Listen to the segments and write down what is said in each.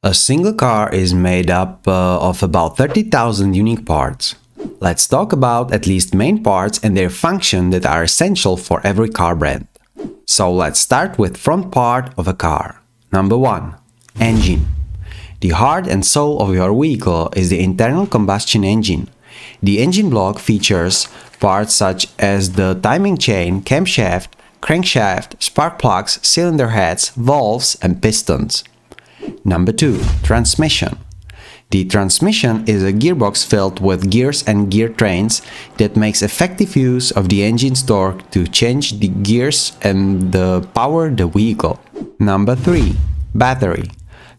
A single car is made up of about 30,000 unique parts. Let's talk about at least main parts and their function that are essential for every car brand. So let's start with front part of a car. Number 1. Engine. The heart and soul of your vehicle is the internal combustion engine. The engine block features parts such as the timing chain, camshaft, crankshaft, spark plugs, cylinder heads, valves, and pistons. Number 2. Transmission. The transmission is a gearbox filled with gears and gear trains that makes effective use of the engine's torque to change the gears and power the vehicle. Number 3. Battery.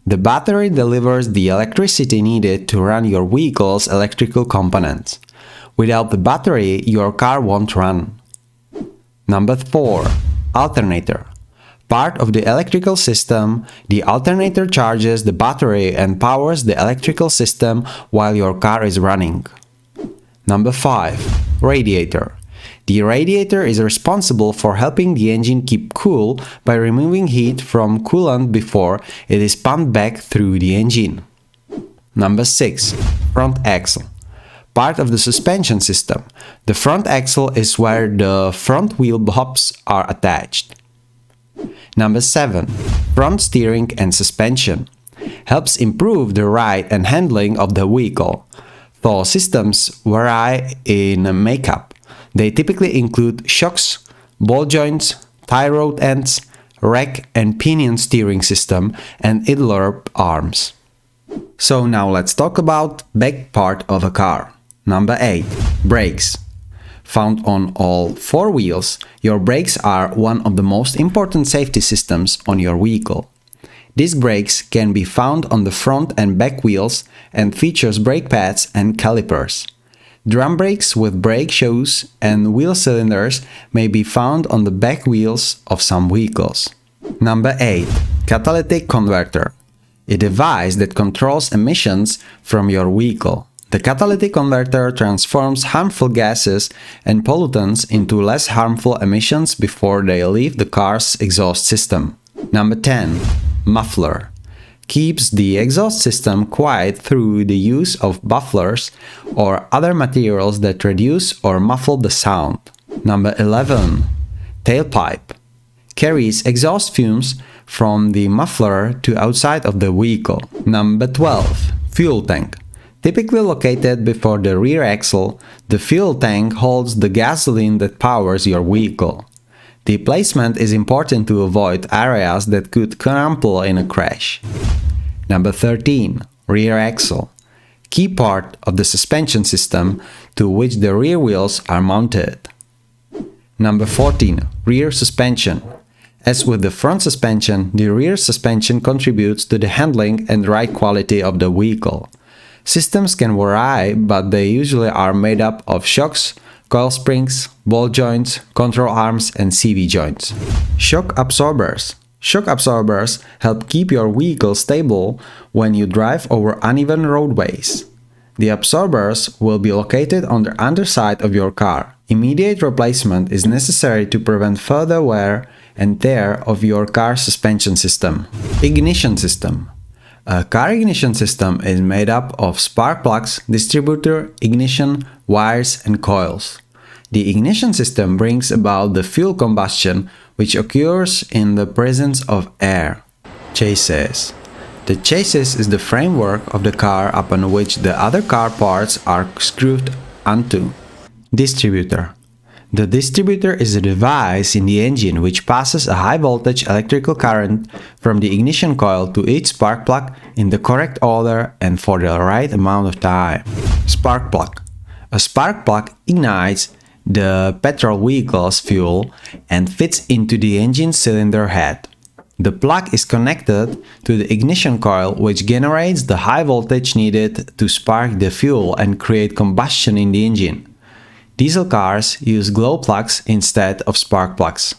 The battery delivers the electricity needed to run your vehicle's electrical components. Without the battery, your car won't run. Number 4. Alternator. Part of the electrical system, the alternator charges the battery and powers the electrical system while your car is running. Number 5. Radiator. The radiator is responsible for helping the engine keep cool by removing heat from coolant before it is pumped back through the engine. Number 6. Front axle. Part of the suspension system. The front axle is where the front wheel hubs are attached. Number 7. Front steering and suspension. Helps improve the ride and handling of the vehicle. Though systems vary in makeup. They typically include shocks, ball joints, tie rod ends, rack and pinion steering system, and idler arms. So now let's talk about back part of a car. Number 8. Brakes. Found on all 4 wheels, your brakes are one of the most important safety systems on your vehicle. These brakes can be found on the front and back wheels and features brake pads and calipers. Drum brakes with brake shoes and wheel cylinders may be found on the back wheels of some vehicles. Number 8. Catalytic converter. A device that controls emissions from your vehicle. The catalytic converter transforms harmful gases and pollutants into less harmful emissions before they leave the car's exhaust system. Number 10. Muffler. Keeps the exhaust system quiet through the use of mufflers or other materials that reduce or muffle the sound. Number 11. Tailpipe. Carries exhaust fumes from the muffler to outside of the vehicle. Number 12. Fuel tank. Typically located before the rear axle, the fuel tank holds the gasoline that powers your vehicle. The placement is important to avoid areas that could crumple in a crash. Number 13. Rear axle. Key part of the suspension system to which the rear wheels are mounted. Number 14. Rear suspension. As with the front suspension, the rear suspension contributes to the handling and ride quality of the vehicle. Systems can vary, but they usually are made up of shocks, coil springs, ball joints, control arms, and CV joints. Shock absorbers. Shock absorbers help keep your vehicle stable when you drive over uneven roadways. The absorbers will be located on the underside of your car. Immediate replacement is necessary to prevent further wear and tear of your car's suspension system. Ignition system. A car ignition system is made up of spark plugs, distributor, ignition, wires, and coils. The ignition system brings about the fuel combustion, which occurs in the presence of air. Chassis. The chassis is the framework of the car upon which the other car parts are screwed onto. Distributor. The distributor is a device in the engine which passes a high-voltage electrical current from the ignition coil to each spark plug in the correct order and for the right amount of time. Spark plug. A spark plug ignites the petrol vehicle's fuel and fits into the engine cylinder head. The plug is connected to the ignition coil, which generates the high voltage needed to spark the fuel and create combustion in the engine. Diesel cars use glow plugs instead of spark plugs.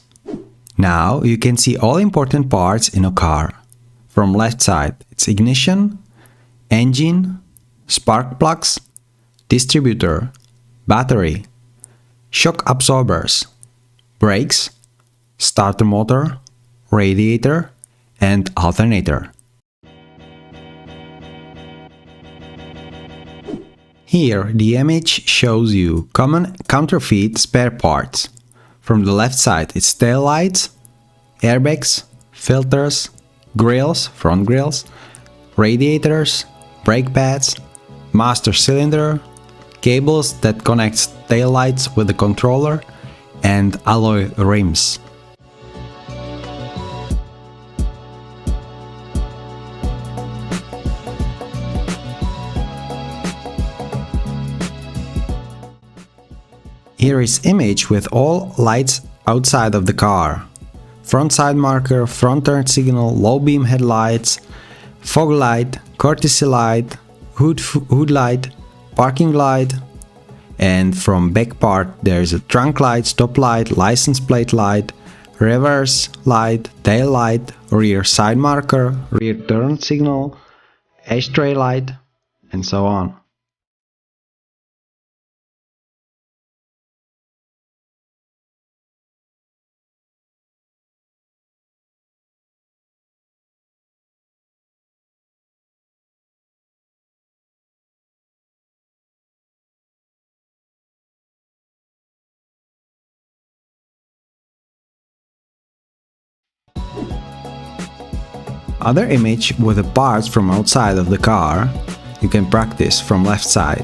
Now you can see all important parts in a car. From left side, it's ignition, engine, spark plugs, distributor, battery, shock absorbers, brakes, starter motor, radiator, and alternator. Here, the image shows you common counterfeit spare parts. From the left side, it's taillights, airbags, filters, grills, front grills, radiators, brake pads, master cylinder, cables that connects taillights with the controller, and alloy rims. Here is image with all lights outside of the car. Front side marker, front turn signal, low beam headlights, fog light, courtesy light, hood light, parking light, and from back part there's a trunk light, stop light, license plate light, reverse light, tail light, rear side marker, rear turn signal, ashtray light, and so on. Other image with the parts from outside of the car you can practice from left side.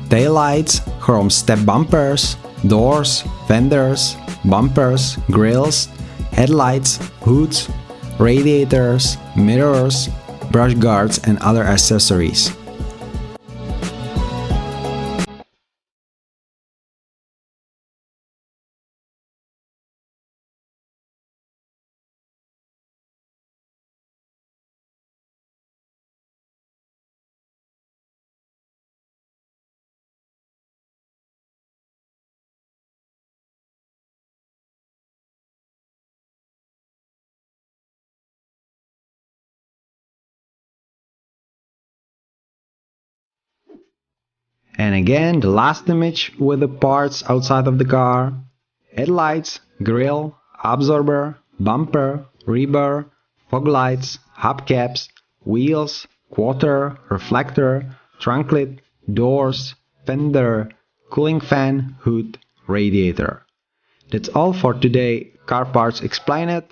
Tail lights, chrome step bumpers, doors, fenders, bumpers, grills, headlights, hoods, radiators, mirrors, brush guards and other accessories. And again, the last image with the parts outside of the car. Headlights, grille, absorber, bumper, rebar, fog lights, hubcaps, wheels, quarter, reflector, trunk lid, doors, fender, cooling fan, hood, radiator. That's all for today. Car Parts Explained.